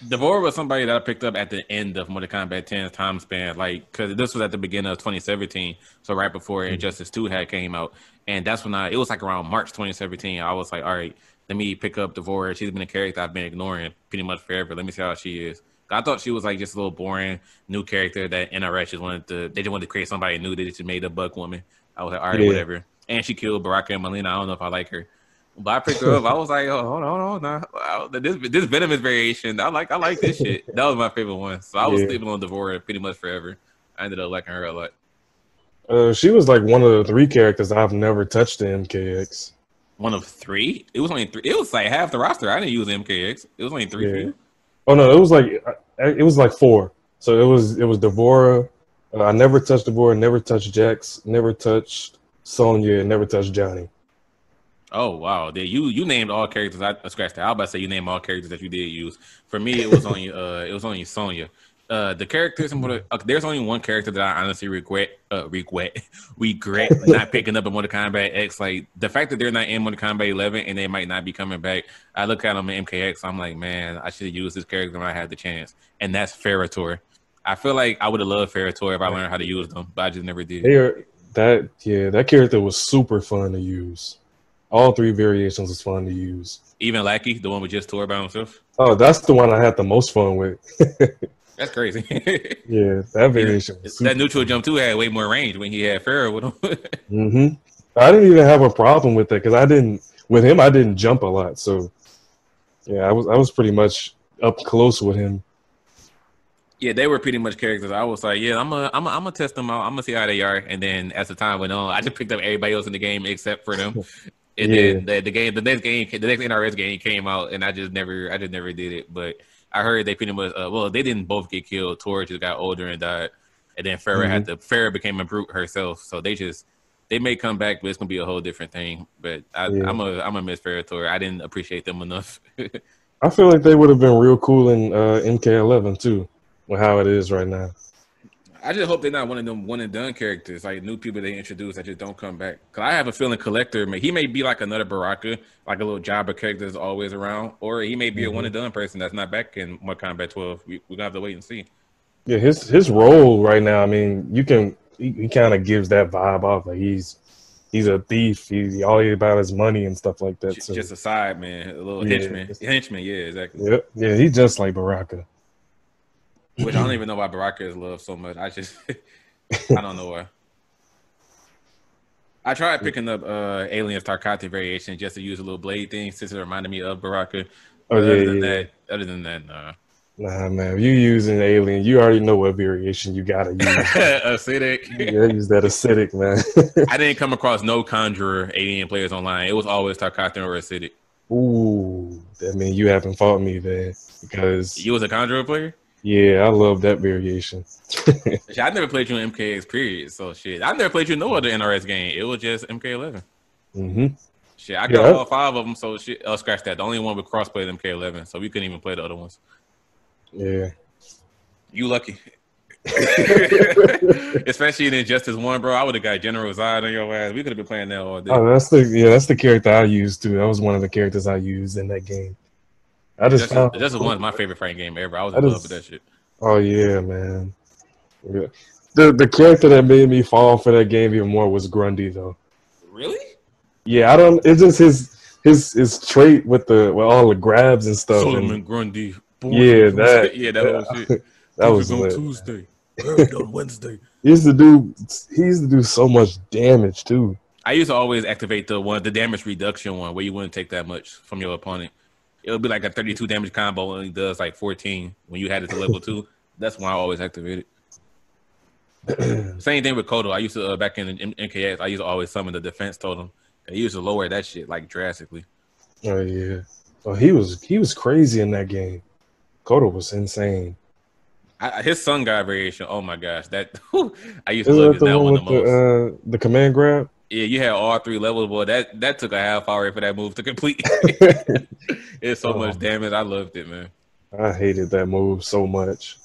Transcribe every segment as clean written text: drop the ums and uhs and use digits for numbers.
Devore was somebody that I picked up at the end of Mortal Kombat 10's time span, like because this was at the beginning of 2017, so right before Mhm. Injustice 2 had came out, and that's when it was like around March 2017. I was like, all right, let me pick up Devore. She's been a character I've been ignoring pretty much forever. Let me see how she is. I thought she was like just a little boring new character that NRS just wanted to. They just wanted to create somebody new. They just made a Buck woman. I was like, all right, Yeah. whatever. And she killed Baraka and Melina. I don't know if I like her. But I picked her up. I was like, oh, hold on. Nah. This venomous variation. I like this shit. That was my favorite one. So I was Yeah. sleeping on Devora pretty much forever. I ended up liking her a lot. She was like one of the three characters I've never touched in MKX. One of three. It was only three. It was like half the roster. I didn't use MKX. It was only three for Yeah. you. Oh no, it was like four. So it was Devora. I never touched Devora, never touched Jax, never touched Sonya, and never touched Johnny. Oh wow! You named all characters. I scratched that. I was about to say you named all characters that you did use. For me, it was only Sonya. The characters. There's only one character that I honestly regret not picking up in Mortal Kombat X. Like the fact that they're not in Mortal Kombat 11 and they might not be coming back. I look at them in MKX. I'm like, man, I should have used this character when I had the chance. And that's Ferrator. I feel like I would have loved Ferrator if I learned how to use them, but I just never did. They are that character was super fun to use. All three variations was fun to use. Even Lackey, the one with just Tor by himself. Oh, that's the one I had the most fun with. That's crazy. Yeah, that Yeah, variation was that super neutral fun. jump too had way more range when he had Farrah with him. hmm I didn't even have a problem with that because I didn't jump a lot. So yeah, I was pretty much up close with him. Yeah, they were pretty much characters. I was like, yeah, I'm gonna test them out. I'm gonna see how they are. And then as the time went on, I just picked up everybody else in the game except for them. And Yeah, then the next NRS game came out, and I just never did it. But I heard they pretty much, well, they didn't both get killed. Tori just got older and died, and then hmm Farrah became a brute herself. So they may come back, but it's gonna be a whole different thing. But yeah. I'm a miss Farrah Tori. I didn't appreciate them enough. I feel like they would have been real cool in MK11 too, with how it is right now. I just hope they're not one of them one and done characters, like new people they introduce that just don't come back. Cause I have a feeling Collector, he may be like another Baraka, like a little jobber character that's always around, or he may be a one hmm and done person that's not back in Mortal Kombat 12. We're gonna have to wait and see. Yeah, his role right now. I mean, he kind of gives that vibe off. Like he's a thief. He's all about his money and stuff like that. So Just a side man, a little yeah, henchman. Yeah, exactly. yeah, he's just like Baraka. Which I don't even know why Baraka is loved so much. I don't know why. I tried picking up Aliens Tarkati variation just to use a little blade thing since it reminded me of Baraka. Oh But yeah, yeah. other than that, nah. Nah, man. If you using Alien, you already know what variation you gotta use, man. You Acidic. gotta use that acidic, man. I didn't come across no Conjurer alien players online. It was always Tarkatan or Acidic. Ooh, that means you haven't fought me then, because You was a Conjurer player? yeah, I love that variation. Shit, I never played you in MKX, period. So shit, I never played you in no other NRS game. It was just MK11. hmm Shit, I got Yeah, all five of them. So shit, scratch that. The only one with crossplay is MK11, so we couldn't even play the other ones. yeah. You lucky. Especially in Injustice 1, bro. I would have got General Zod on your ass. We could have been playing that all day. Oh, that's the character I used too. That was one of the characters I used in that game. I just found it Injustice 1 is cool. my favorite fighting game ever. I was I in love with that just shit. oh yeah, man. Yeah. The character that made me fall for that game even more was Grundy though. Really? Yeah, I don't. It's just his trait with all the grabs and stuff, and Solomon Grundy, born on yeah, Tuesday. that Yeah, that whole shit. that, that Perfect was on lit. Tuesday. Buried on Wednesday. He used to do he used to do so much damage too. I used to always activate the damage reduction one where you wouldn't take that much from your opponent. It would be like a 32 damage combo and it does like 14 when you had it to level 2. That's when I always activated. Same thing with Kodo. I used to back in NKX. I used to always summon the defense totem. I used to lower that shit like drastically. Oh yeah. Oh, he was crazy in that game. Kodo was insane. His sun guy variation. Oh my gosh, that I used to Isn't love that using the that one one the with most. the command grab? Yeah, you had all three levels, boy. That took a half hour for that move to complete. It's so much Oh, damage. I loved it, man. I hated that move so much.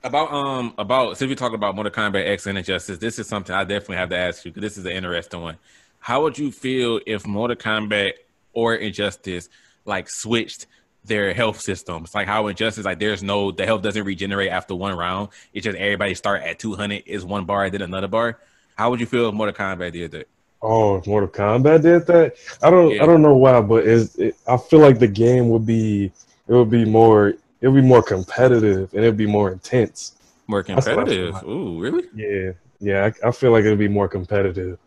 About since we talked about Mortal Kombat X and Injustice, this is something I definitely have to ask you because this is an interesting one. How would you feel if Mortal Kombat or Injustice like switched their health system. It's like how Injustice, like the health doesn't regenerate after one round. It's just everybody start at 200 is one bar, then another bar. How would you feel if Mortal Kombat did that? Oh, if Mortal Kombat did that. I Yeah, don't know why, but I feel like the game would be more competitive and it'd be more intense. more That's what I feel competitive. like. Ooh, really? Yeah. I feel like it'd be more competitive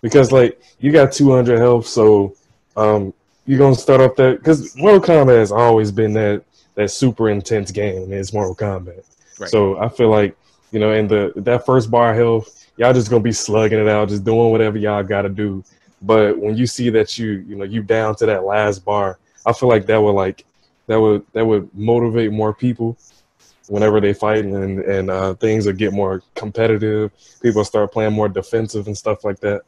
because like you got 200 health, so you're gonna start off that because Mortal Kombat has always been that super intense game. It's Mortal Kombat, Right. so I feel like in that first bar of health, y'all just gonna be slugging it out, just doing whatever y'all gotta do. But when you see that you down to that last bar, I feel like that would motivate more people whenever they fight and things will get more competitive. People start playing more defensive and stuff like that.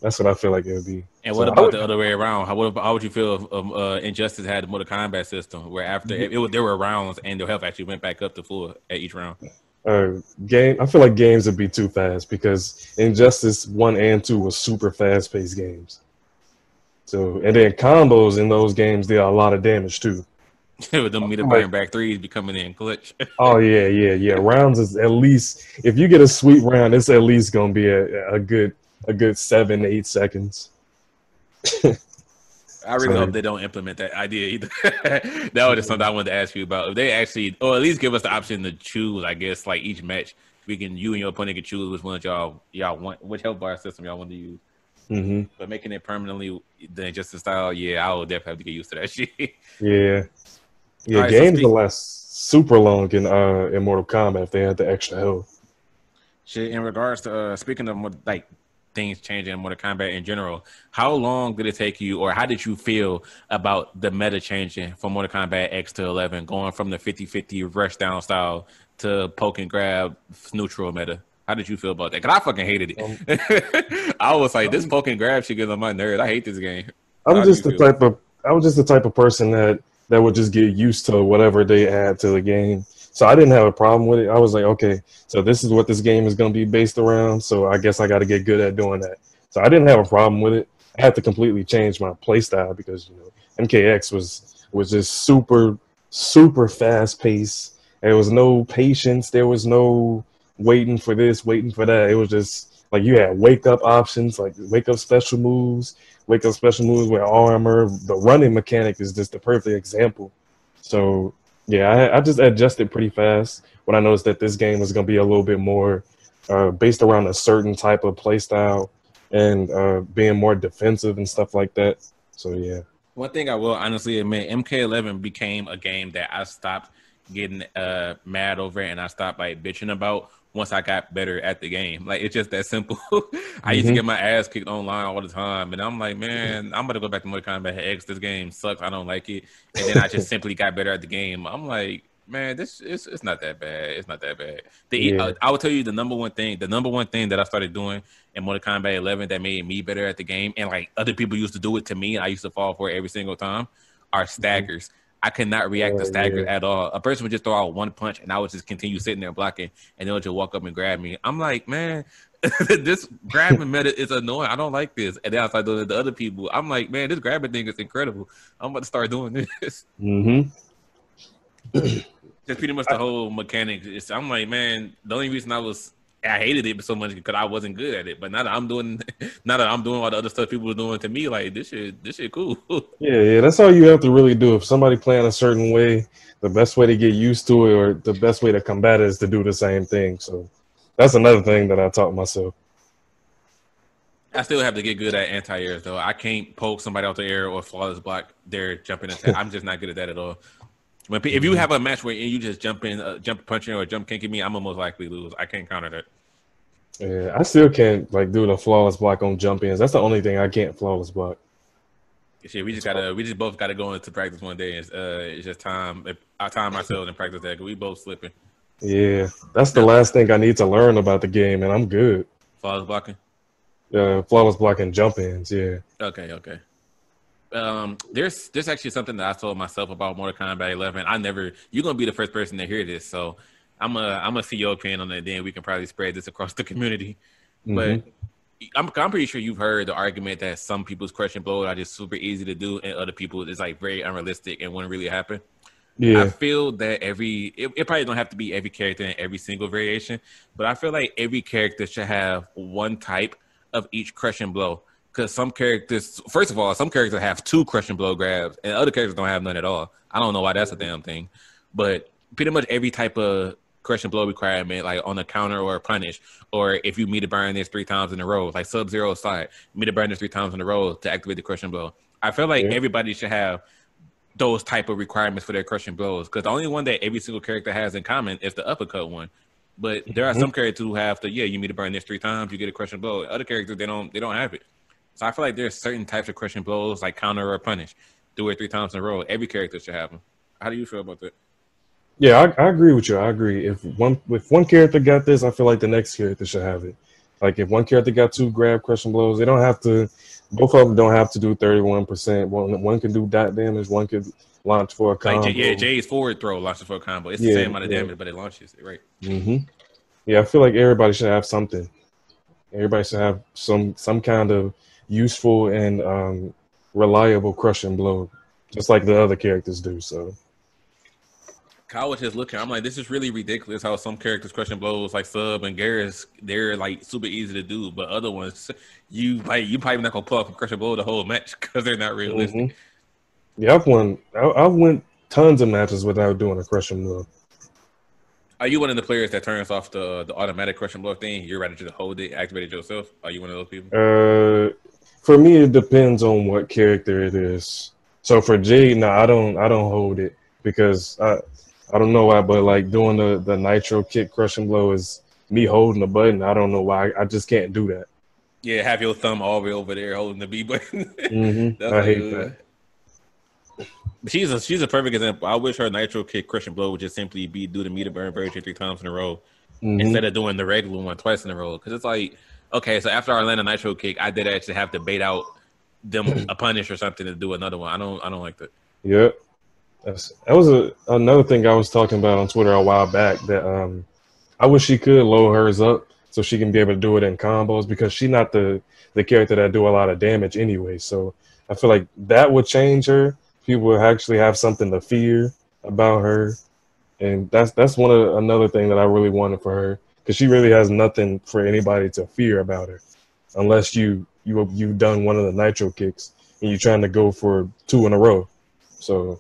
That's what I feel like it would be. And what So about the other way around? How would you feel if Injustice had the Mortal Kombat system where after there were rounds and their health actually went back up to full at each round? game. I feel like games would be too fast because Injustice 1 and 2 was super fast paced games. So and then combos in those games did a lot of damage too. With them meter burn back threes be coming in clutch. Oh yeah. Rounds is at least if you get a sweet round, it's at least gonna be a good 7-8 seconds. I really hope they don't implement that idea either. That was just something I wanted to ask you about. If they actually, or at least give us the option to choose, I guess, like each match, you and your opponent can choose which one y'all want, which health bar system y'all want to use. Mm-hmm. But making it permanently the Injustice style, yeah, I will definitely have to get used to that shit. Yeah. Right, Games will last super long in Mortal Kombat if they had the extra health. Shit, in regards to speaking of like things changing in Mortal Kombat in general, how long did it take you, or how did you feel about the meta changing from Mortal Kombat X to 11, going from the 50-50 rush down style to poke and grab neutral meta? How did you feel about that? Because I fucking hated it. I was like, this poke and grab shit gets on my nerves. I hate this game. I was just the type of person that would just get used to whatever they add to the game. So I didn't have a problem with it. I was like, okay, so this is what this game is going to be based around. So I guess I got to get good at doing that. So I didn't have a problem with it. I had to completely change my play style because MKX was just super fast paced. There was no patience. There was no waiting for this, waiting for that. It was just like you had wake up options, like wake up special moves with armor. The running mechanic is just the perfect example. So yeah, I just adjusted pretty fast when I noticed that this game was going to be a little bit more based around a certain type of play style and being more defensive and stuff like that. So yeah. One thing I will honestly admit, MK11 became a game that I stopped getting mad over and I stopped like bitching about once I got better at the game. Like, it's just that simple. I used to get my ass kicked online all the time, and I'm like, man, I'm going to go back to Mortal Kombat X. This game sucks. I don't like it. And then I just simply got better at the game. I'm like, man, it's not that bad. It's not that bad. I will tell you the number one thing that I started doing in Mortal Kombat 11 that made me better at the game, and like other people used to do it to me, and I used to fall for it every single time, are staggers. I could not react to staggers at all. A person would just throw out one punch, and I would just continue sitting there blocking, and they'll just walk up and grab me. I'm like, man, this grabbing meta is annoying. I don't like this. And then I started doing it to other people. I'm like, man, this grabbing thing is incredible. I'm about to start doing this. Mm-hmm. Just pretty much the whole mechanic. I'm like, man, the only reason I hated it so much because I wasn't good at it. But now that I'm doing all the other stuff people were doing to me, like this shit cool. Yeah, that's all you have to really do. If somebody playing a certain way, the best way to get used to it or the best way to combat it is to do the same thing. So that's another thing that I taught myself. I still have to get good at anti-airs though. I can't poke somebody out the air or flawless block their jumping attack. I'm just not good at that at all. If you have a match where you just jump punching or jump kicking me, I'm gonna most likely lose. I can't counter that. Yeah, I still can't like do the flawless block on jump ins. That's the only thing I can't flawless block. Shit, we just both gotta go into practice one day. It's just time. I time ourselves and practice that because we both slipping. Yeah, that's the last thing I need to learn about the game, and I'm good. Flawless blocking. Flawless blocking jump ins. Yeah. Okay. There's actually something that I told myself about Mortal Kombat 11. You're gonna be the first person to hear this, so I'm gonna see your opinion on it. Then we can probably spread this across the community. Mm-hmm. But I'm pretty sure you've heard the argument that some people's crush and blow are just super easy to do, and other people it's like very unrealistic and wouldn't really happen. I Yeah. feel that it probably don't have to be every character in every single variation, but I feel like every character should have one type of each crush and blow. Because some characters, first of all, some characters have 2 crush and blow grabs, and other characters don't have none at all. I don't know why that's a damn thing, but pretty much every type of crush and blow requirement, like on a counter or a punish, or if you meet a burn this 3 times in a row, like Sub-Zero side, meet a burn this 3 times in a row to activate the crush and blow. I feel like everybody should have those type of requirements for their crush and blows, because the only one that every single character has in common is the uppercut one. But there are some characters who have you meet a burn this 3 times, you get a crush and blow. Other characters they don't have it. So I feel like there's certain types of crush and blows, like counter or punish. Do it 3 times in a row. Every character should have them. How do you feel about that? Yeah, I agree with you. I agree. If one character got this, I feel like the next character should have it. Like if one character got 2 grab crushing blows, they don't have to. Both of them don't have to do 31%. One can do dot damage. One could launch for a combo. Like Jay's forward throw launches for a combo. It's the same amount of damage, but it launches it, right? Yeah, I feel like everybody should have something. Everybody should have some kind of useful and reliable crushing blow, just like the other characters do. So. Kyle was just looking. I'm like, this is really ridiculous how some characters crushing blows like Sub and Garrus, they're like super easy to do, but other ones, you probably not gonna pull off a crushing blow the whole match because they're not realistic. Yeah, I've won tons of matches without doing a crushing blow. Are you one of the players that turns off the automatic crushing blow thing? You're ready to hold it, activate it yourself? Are you one of those people? For me, it depends on what character it is. So for Jade, no, I don't hold it because I don't know why, but like doing the nitro kick crushing blow is me holding the button. I don't know why. I just can't do that. Yeah, have your thumb all the way over there holding the B button. I hate that. She's a perfect example. I wish her nitro kick crushing blow would just simply be do the meter burn version 3 times in a row instead of doing the regular one twice in a row. Because it's like, okay, so after I land a nitro kick, I did actually have to bait out them a punish or something to do another one. I don't like that. Yeah. That was another thing I was talking about on Twitter a while back that I wish she could lower hers up so she can be able to do it in combos because she's not the character that do a lot of damage anyway. So I feel like that would change her. People would actually have something to fear about her, and that's another thing that I really wanted for her because she really has nothing for anybody to fear about her, unless you've done one of the nitro kicks and you're trying to go for 2 in a row. So.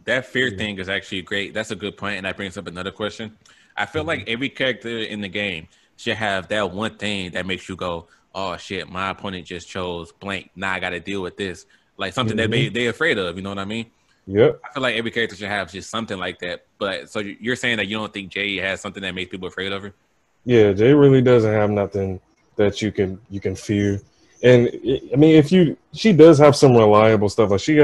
That fear thing is actually great. That's a good point, and that brings up another question. I feel like every character in the game should have that one thing that makes you go, "Oh shit, my opponent just chose blank. Now I got to deal with this." Like something that they're afraid of. You know what I mean? Yep. I feel like every character should have just something like that. But so you're saying that you don't think Jay has something that makes people afraid of her? Yeah, Jay really doesn't have nothing that you can fear. And I mean, she does have some reliable stuff. Like she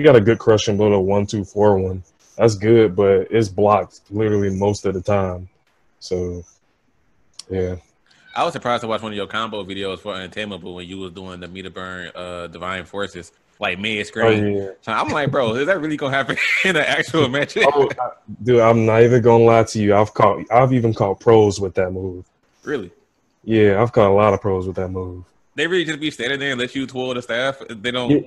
got a good crushing blow to 1-2-4-1. That's good, but it's blocked literally most of the time. So, yeah. I was surprised to watch one of your combo videos for Untamable when you was doing the meter burn Divine Forces, like mid-screen. Oh, yeah. So I'm like, bro, is that really going to happen in an actual match? Dude, I'm not even going to lie to you. I've even caught pros with that move. Really? Yeah, I've caught a lot of pros with that move. They really just be standing there and let you twirl the staff? They don't... Yeah.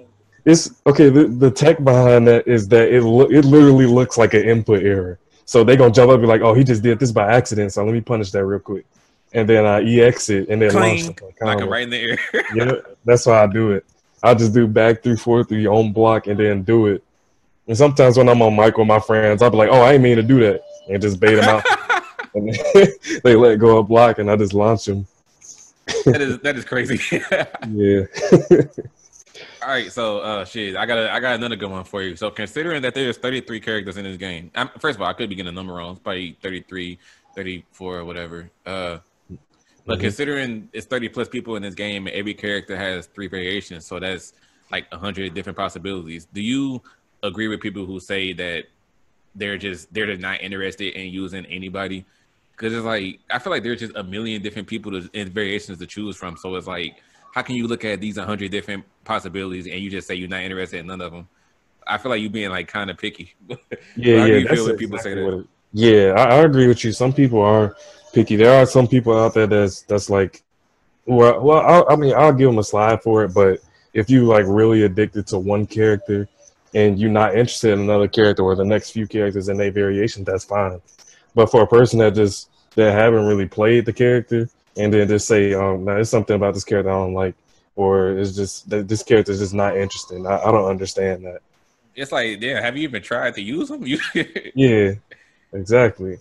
It's okay. The tech behind that is that it literally looks like an input error. So they're gonna jump up and be like, "Oh, he just did this by accident. So let me punish that real quick." And then I EX it and then launch like right in the air. Yeah, that's why I do it. I just do back 3-4-3 on block and then do it. And sometimes when I'm on mic with my friends, I'll be like, "Oh, I ain't mean to do that," and just bait them out. And they let go of block and I just launch them. That is crazy. Yeah. All right, so shit, I got another good one for you. So considering that there's 33 characters in this game, first of all, I could be getting a number wrong. It's probably 33, 34, or whatever. But considering it's 30 plus people in this game, and every character has 3 variations, so that's like 100 different possibilities. Do you agree with people who say that they're just not interested in using anybody? Because it's like I feel like there's just a million different people and variations to choose from. So it's like, how can you look at these 100 different possibilities and you just say you're not interested in none of them? I feel like you being like kind of picky. Yeah, how do you that's feel when people say that? Yeah, I agree with you. Some people are picky. There are some people out there that's like I mean, I'll give them a slide for it, but if you like really addicted to one character and you're not interested in another character or the next few characters and their variation, that's fine. But for a person that haven't really played the character and then just say, no, there's something about this character I don't like, or it's just that this character is just not interesting. I don't understand that. It's like, yeah, have you even tried to use them? Yeah, exactly.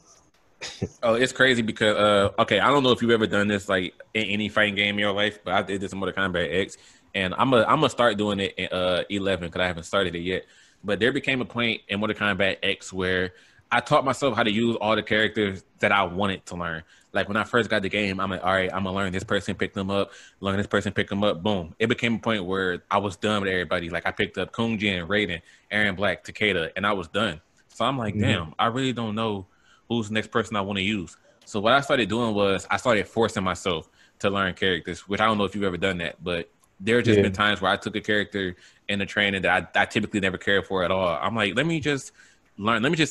Oh, it's crazy because okay, I don't know if you've ever done this like in any fighting game in your life, but I did this in Mortal Kombat X, and I'm gonna start doing it in 11 because I haven't started it yet. But there became a point in Mortal Kombat X where I taught myself how to use all the characters that I wanted to learn. Like when I first got the game, I'm like, all right, I'm gonna learn this person, pick them up, learn this person, pick them up. Boom! It became a point where I was done with everybody. Like I picked up Kung Jin, Raiden, Aaron Black, Takeda, and I was done. So I'm like, damn, I really don't know who's the next person I want to use. So what I started doing was I started forcing myself to learn characters, which I don't know if you've ever done that, but there have just been times where I took a character in the training that I typically never cared for at all. I'm like, let me just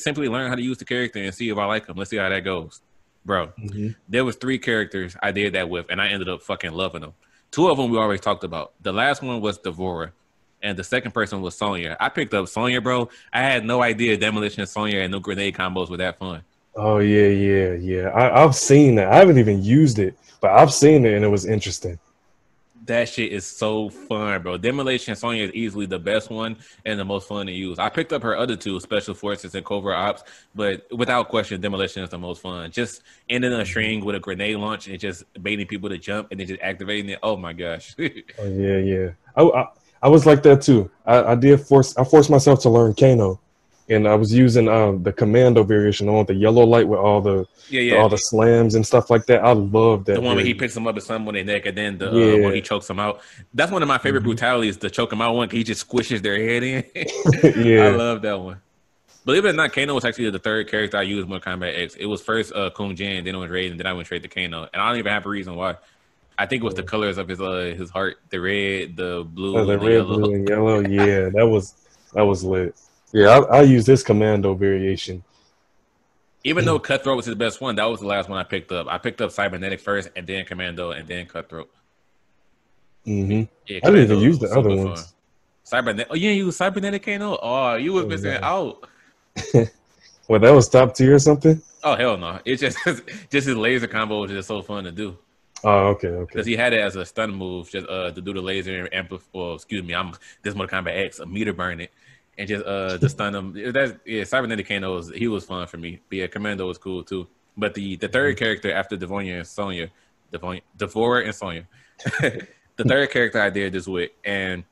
simply learn how to use the character and see if I like them. Let's see how that goes. Bro, there was 3 characters I did that with, and I ended up fucking loving them. 2 of them we already talked about. The last one was Devora, and the second person was Sonya. I picked up Sonya, bro. I had no idea Demolition Sonya and no grenade combos were that fun. Oh yeah. I've seen that. I haven't even used it, but I've seen it and it was interesting. That shit is so fun, bro. Demolition Sonya is easily the best one and the most fun to use. I picked up her other 2, Special Forces and Covert Ops, but without question, Demolition is the most fun. Just ending a string with a grenade launch and just baiting people to jump and then just activating it. Oh my gosh. Oh yeah. I was like that too. I forced myself to learn Kano, and I was using the commando variation, the one with the yellow light with all the all the slams and stuff like that. I love that. The one where he picks them up and some on their neck, and then the when he chokes them out. That's one of my favorite brutalities, the choke them out one. He just squishes their head in. I love that one. Believe it or not, Kano was actually the 3rd character I used in Mortal Kombat X. It was first Kung Jin, then it was Raiden, then I went straight to Kano, and I don't even have a reason why. I think it was the colors of his heart, the red, the blue, the red, yellow. blue, and yellow. Yeah, that was lit. Yeah, I use this commando variation. Even though Cutthroat was his best one, that was the last one I picked up. I picked up Cybernetic first, and then Commando, and then Cutthroat. Yeah, I didn't even use the other ones. Cybernetic. Oh, you didn't use Cybernetic Kano? Oh, you was missing out. Well, that was top tier or something? Oh, hell no. It's just his laser combo was just so fun to do. Oh, okay. Because he had it as a stun move, just to do the laser and amplify. Well, excuse me, this Mortal Kombat X, a meter burn it, and just to stun him. Cybernetic Kano he was fun for me. But yeah, Commando was cool too. But the 3rd character after Devora and Sonya, the 3rd character I did this with, and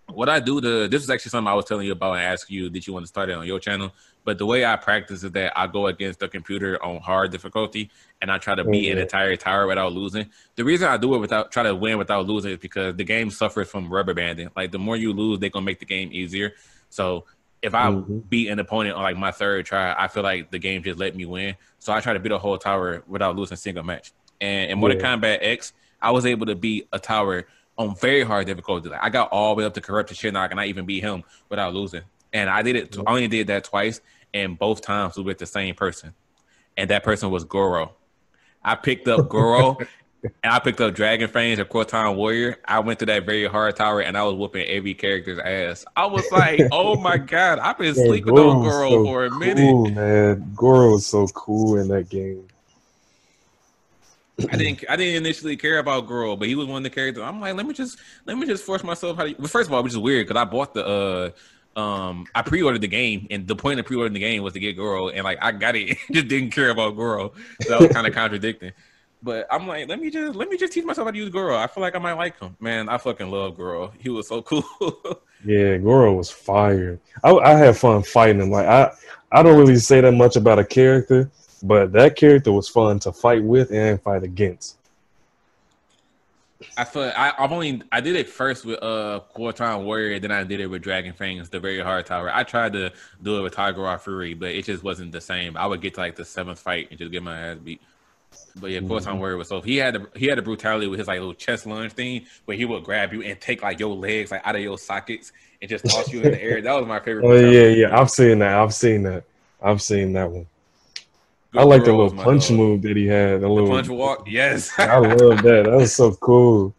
what I do this is actually something I was telling you about and ask you that you want to start it on your channel. But the way I practice is that I go against the computer on hard difficulty and I try to beat an entire tower without losing. The reason I do it try to win without losing is because the game suffers from rubber banding. Like the more you lose, they're gonna make the game easier. So if I beat an opponent on like my 3rd try, I feel like the game just let me win. So I try to beat a whole tower without losing a single match. And in Mortal Kombat X, I was able to beat a tower on very hard difficulty. Like I got all the way up to Corrupted Shinnok and I even beat him without losing. And I did it. I only did that twice, and both times was with the same person, and that person was Goro. I picked up Goro, and I picked up Dragon Fangs or Corton Warrior. I went to that very hard tower, and I was whooping every character's ass. I was like, "Oh my god, I've been sleeping on Goro for a minute." Cool, man. Goro was so cool in that game. I didn't initially care about Goro, but he was one of the characters. I'm like, let me just force myself how to. But first of all, which is weird because I bought the I pre-ordered the game, and the point of pre-ordering the game was to get Goro, and like I got it, just didn't care about Goro. So that was kind of contradicting. But I'm like, let me just teach myself how to use Goro. I feel like I might like him. Man, I fucking love Goro. He was so cool. Yeah, Goro was fire. I had fun fighting him. Like I don't really say that much about a character, but that character was fun to fight with and fight against. I did it first with Corton Warrior, then I did it with Dragon Fangs, the very hard tower. I tried to do it with Tiger Fury, but it just wasn't the same. I would get to like the 7th fight and just get my ass beat. But yeah, Corton Warrior was so he had the brutality with his like little chest lunge thing where he would grab you and take like your legs like out of your sockets and just toss you in the air. That was my favorite. Oh yeah, I've seen that one. I like the little Grows, my punch dog. move that he had. The The little, punch walk, yes. I love that. That was so cool.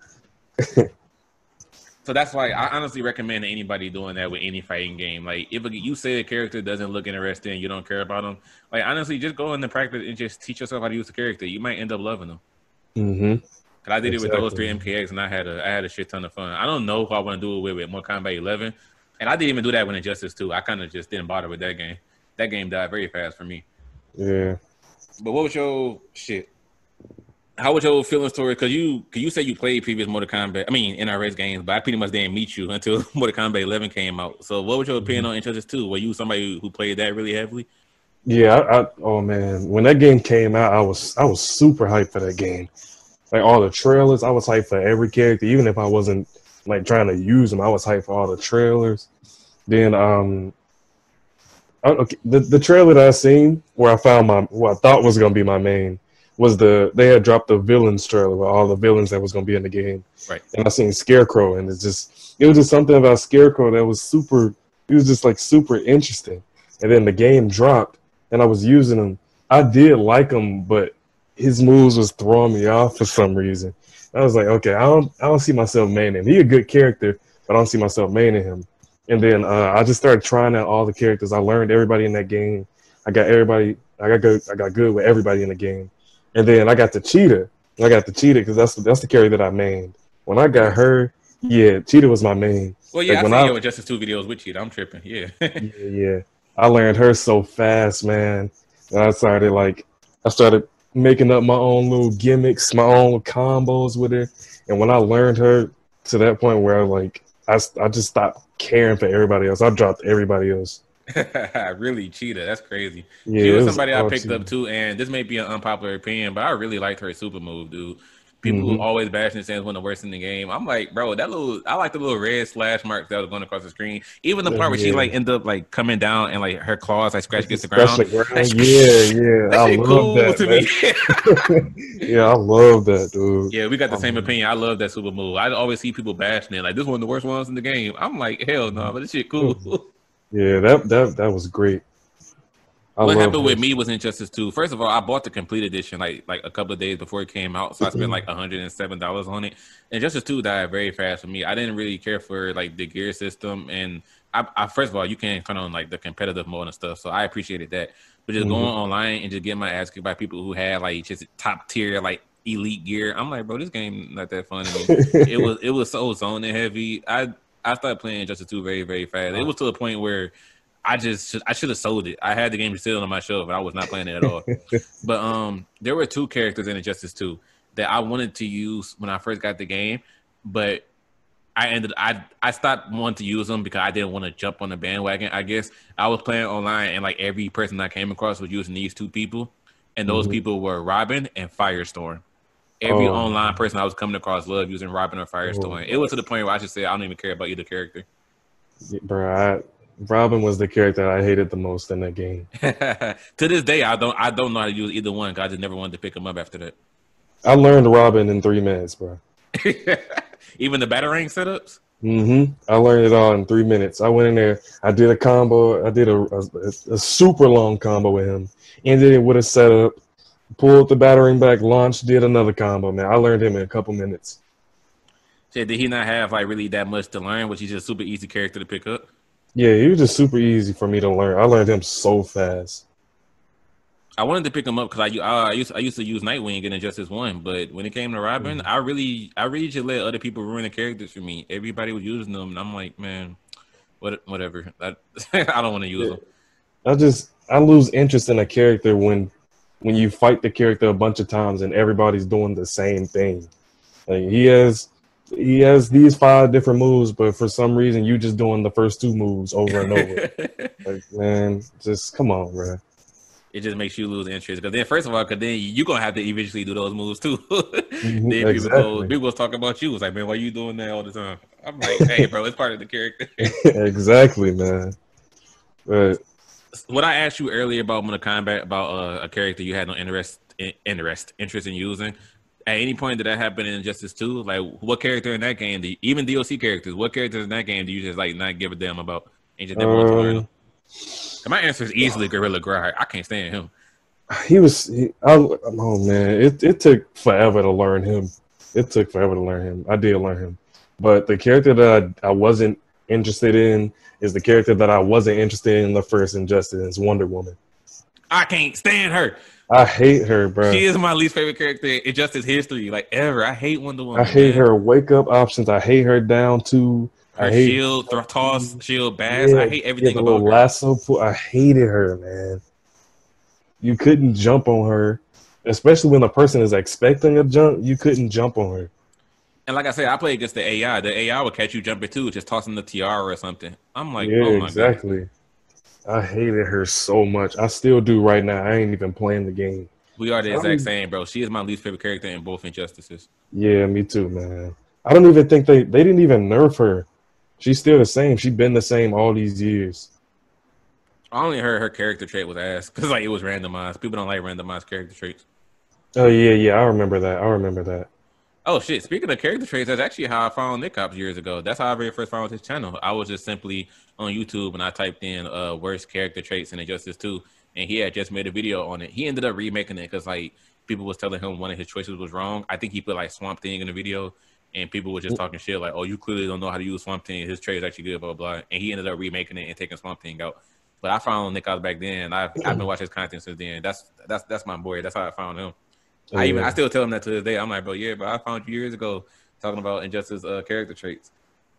So that's why I honestly recommend anybody doing that with any fighting game. Like, if you say a character doesn't look interesting, you don't care about them, like, honestly, just go into practice and just teach yourself how to use the character. You might end up loving them. Mm-hmm. Cause I did it with those three Exactly. MKX, and I had a shit ton of fun. I don't know if I want to do it with Mortal Kombat 11, and I didn't even do that with Injustice 2. I kind of just didn't bother with that game. That game died very fast for me. Yeah. But what was your shit? How was your feeling story? Cause you say you played previous Mortal Kombat, I mean NRS games, but I pretty much didn't meet you until Mortal Kombat 11 came out. So what was your opinion Mhm. on Injustice 2? Were you somebody who played that really heavily? Yeah. Oh man, when that game came out, I was super hyped for that game. Like all the trailers, I was hyped for every character, even if I wasn't like trying to use them. I was hyped for all the trailers. Then okay, the trailer that I seen where I found my what I thought was gonna be my main was they had dropped the villains trailer with all the villains that was gonna be in the game, Right. and I seen Scarecrow, and it was just something about Scarecrow that was super. It was just like super interesting, and then the game dropped, and I was using him. I did like him, but his moves was throwing me off for some reason. I was like, okay, I don't see myself maining him. He a good character, but I don't see myself maining him. And then I just started trying out all the characters. I learned everybody in that game. I got everybody. I got good. I got good with everybody in the game. And then I got the Cheetah. I got the Cheetah because that's the character that I mained. When I got Really? her, yeah, Cheetah was my main. Well, Like yeah, I when seen I your Injustice 2 videos with you. I'm tripping. Yeah. yeah, I learned her so fast, man. And I started making up my own little gimmicks, my own combos with her. And when I learned her to that point where I just stopped caring for everybody else. I dropped everybody else. Really, Cheetah. That's crazy. She Yeah, it was was somebody I all picked up cheating. too, and this may be an unpopular opinion, but I really liked her super move, dude. People Hmm. always bashing and saying it's one of the worst in the game. I'm like, bro, I like the little red slash marks that was going across the screen. Even the part where she Yeah, like end up like coming down and like her claws like scratch against the ground. especially That ground. Yeah, yeah, that I shit love cool that, to me. man. Yeah, I love that, dude. Yeah, we got I the same love opinion. I love that super move. I always see people bashing it like this is one of the worst ones in the game. I'm like, hell no, but this shit cool. Yeah, that was great. I What love happened her. with me was Injustice 2. First of all, I bought the complete edition like a couple of days before it came out, so I spent like $107 on it. Injustice 2 died very fast for me. I didn't really care for like the gear system, and I first of all, you can't turn on like the competitive mode and stuff, so I appreciated that. But just going Hmm. online and just getting my ass kicked by people who had like just top tier like elite gear, I'm like, bro, this game not that fun to me. It was so zone and heavy. I started playing Injustice 2 very very fast. It was to the point where I should have sold it. I had the game still on my shelf, and I was not playing it at all. But there were two characters in Injustice 2 that I wanted to use when I first got the game, but I stopped wanting to use them because I didn't want to jump on the bandwagon. I guess I was playing online, and like every person I came across was using these two people, and those Hmm. people were Robin and Firestorm. Every Oh, online person I was coming across loved using Robin or oh, Firestorm. It was to the point where I should say I don't even care about either character. bro, Robin was the character I hated the most in that game. To this day, I don't know how to use either one. 'Cause I just never wanted to pick them up after that. I learned Robin in 3 minutes, bro. Even the batarang setups. I learned it all in 3 minutes. I went in there. I did a combo. I did a super long combo with him. Ended it with a setup. Pulled the battering back. Launched. Did another combo. Man, I learned him in a couple minutes. Said did he not have like really that much to learn? Was he just a super easy character to pick up? Yeah, he was just super easy for me to learn. I learned him so fast. I wanted to pick him up because I used to use Nightwing in Injustice 1, but when it came to Robin, Mhm. I really just let other people ruin the characters for me. Everybody was using them, and I'm like, man, whatever. I don't want to use Yeah, them. I lose interest in a character when you fight the character a bunch of times and everybody's doing the same thing. Like he has these five different moves, but for some reason you just doing the first two moves over and over. Like, man, just come on, bro. It just makes you lose interest because then, first of all, because then you're gonna have to eventually do those moves too. Mhm. Then Exactly. people was talking about you. It's like, man, why you doing that all the time? I'm like, hey, bro, it's part of the character. Exactly, man. But What I asked you earlier about Mortal Kombat about a character you had no interest in using. At any point did that happen in Injustice 2? Like, what character in that game, even DLC characters, what characters in that game do you just like not give a damn about and just never want to learn them? um, And my answer is easily Gorilla Grodd. I can't stand him. Oh man, it took forever to learn him. It took forever to learn him. I did learn him, but the character that I wasn't interested in is the character that I wasn't interested in the first Injustice, Wonder Woman. I can't stand her. I hate her, bro. She is my least favorite character in Justice history, like ever. I hate Wonder I Woman, hate man. her wake up options. I hate her down to. I Her hate shield, toss, shield, bass. I yeah, hate yeah, everything the about little her. lasso. I hated her, man. You couldn't jump on her, especially when a person is expecting a jump. You couldn't jump on her. And like I said, I play against the AI. The AI will catch you jumping too, just tossing the tiara or something. I'm like, Yeah, oh my goodness. exactly. I hated her so much. I still do right now. I ain't even playing the game. We are the I exact don't, same, bro. She is my least favorite character in both Injustices. yeah, me too, man. I don't even think they didn't even nerf her. She's still the same. She's been the same all these years. I only heard her character trait was ass because like it was randomized. People don't like randomized character traits. Oh yeah, yeah. I remember that. I remember that. Oh shit! Speaking of character traits, that's actually how I found Nick Cops years ago. That's how I very first found his channel. I was just simply on YouTube and I typed in worst character traits in Injustice 2, and he had just made a video on it. He ended up remaking it because like people was telling him one of his choices was wrong. I think he put like Swamp Thing in the video, and people were just talking shit like, "Oh, you clearly don't know how to use Swamp Thing. His trait is actually good, blah blah." And he ended up remaking it and taking Swamp Thing out. But I found Nick Cops back then. I've been watching his content since then. That's my boy. That's how I found him. I still tell him that to this day. I'm like, bro, yeah, but I found you years ago talking about Injustice character traits.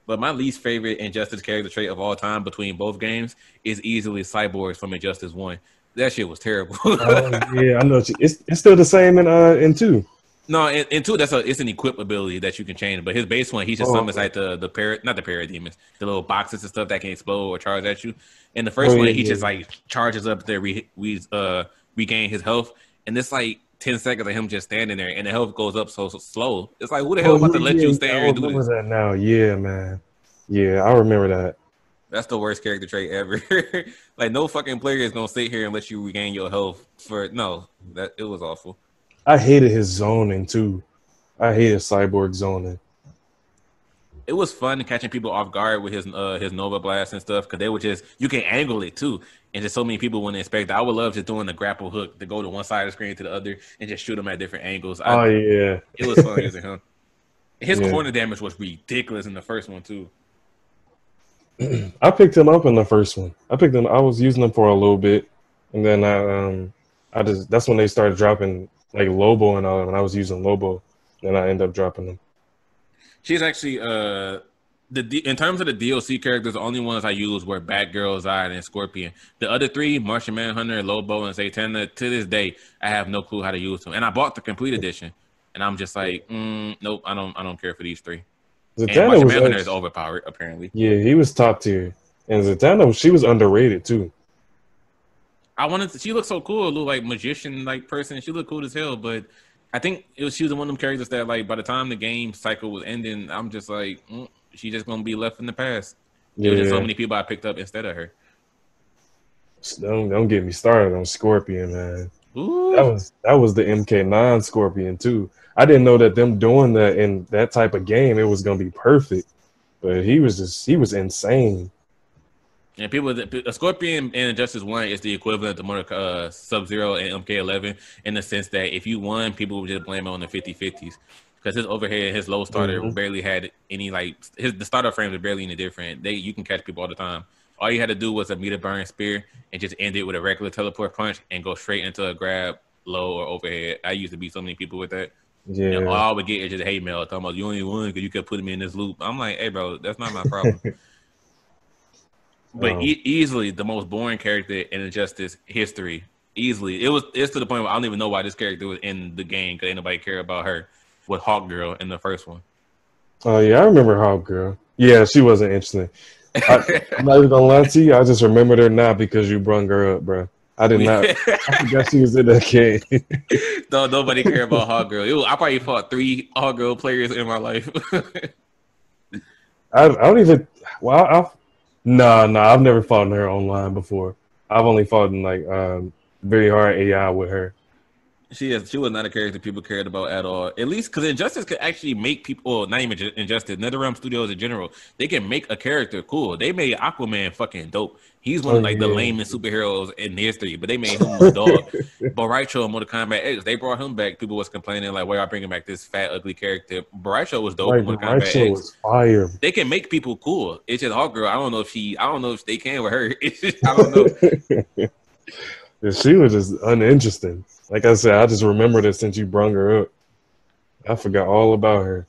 But my least favorite Injustice character trait of all time between both games is easily Cyborgs from Injustice 1. That shit was terrible. Yeah, I know. It's still the same in two. No, in 2, it's an equip ability that you can change. But his base one, he just summons like the not the parademons, the little boxes and stuff that can explode or charge at you. In the first one, he just like charges up there, regain his health, and it's like 10 seconds of him just standing there, and the health goes up so slow. It's like, who the hell about to let you stay here and do this? That now. Yeah, man. Yeah, I remember that. That's the worst character trait ever. Like, no fucking player is gonna sit here and let you regain your health for no. That it was awful. I hated his zoning too. I hated Cyborg zoning. It was fun catching people off guard with his Nova Blast and stuff because they would just you can angle it too, and just so many people wouldn't expect that. I would love just doing the grapple hook to go to one side of the screen to the other and just shoot them at different angles. Yeah, it was fun using him. His corner damage was ridiculous in the first one too. I picked him up in the first one. I was using him for a little bit, and then that's when they started dropping like Lobo and all. When I was using Lobo, then I ended up dropping them. She's actually in terms of the DLC characters, the only ones I used were Batgirl, Zod, and Scorpion. The other three, Martian Manhunter, Lobo, and Zatanna, to this day, I have no clue how to use them. And I bought the complete edition, and I'm just like, nope, I don't care for these three. Zatanna and Martian Manhunter is overpowered, apparently. Yeah, he was top tier, and Zatanna, she was underrated too. She looked so cool, a little like magician like person. She looked cool as hell, but I think she was one of them characters that like by the time the game cycle was ending, I'm just like, she's just gonna be left in the past. There was just so many people I picked up instead of her. Don't get me started on Scorpion, man. Ooh. That was the MK9 Scorpion too. I didn't know that them doing that in that type of game, it was gonna be perfect. But he was insane. And a Scorpion in Injustice 1 is the equivalent to Sub-Zero and MK11 in the sense that if you won, people would just blame it on the 50-50s. Because his overhead, his low starter barely had any the starter frames are barely any different. You can catch people all the time. All you had to do was a meter burn spear and just end it with a regular teleport punch and go straight into a grab low or overhead. I used to beat so many people with that. Yeah. And all I would get is just hate mail talking about you only won because you kept putting me in this loop. I'm like, hey bro, that's not my problem. But easily the most boring character in Injustice history. Easily, it's to the point where I don't even know why this character was in the game because ain't nobody care about her. With Hawkgirl in the first one. Oh yeah, I remember Hawkgirl. Yeah, she wasn't interesting. I'm not even gonna lie to you. I just remembered her not because you brung her up, bro. I did not. I forgot she was in that game. No, nobody care about Hawkgirl. I probably fought 3 Hawkgirl players in my life. I don't even. Well, no, I've never fought in her online before. I've only fought in like very hard AI with her. She was not a character people cared about at all. At least because Injustice could actually make people, well, not even Injustice, NetherRealm Studios in general, they can make a character cool. They made Aquaman fucking dope. He's one Oh of like the yeah. lamest superheroes in history, but they made him a dog. Baraicho in Mortal Kombat X, they brought him back. People was complaining like, why are bringing back this fat ugly character? Baraicho was dope in Right, Mortal right Kombat show X. was fire. They can make people cool. It's just Hawkgirl. I don't know if they can with her. It's just, I don't know. Yeah, she was just uninteresting. Like I said, I just remembered it since you brung her up. I forgot all about her.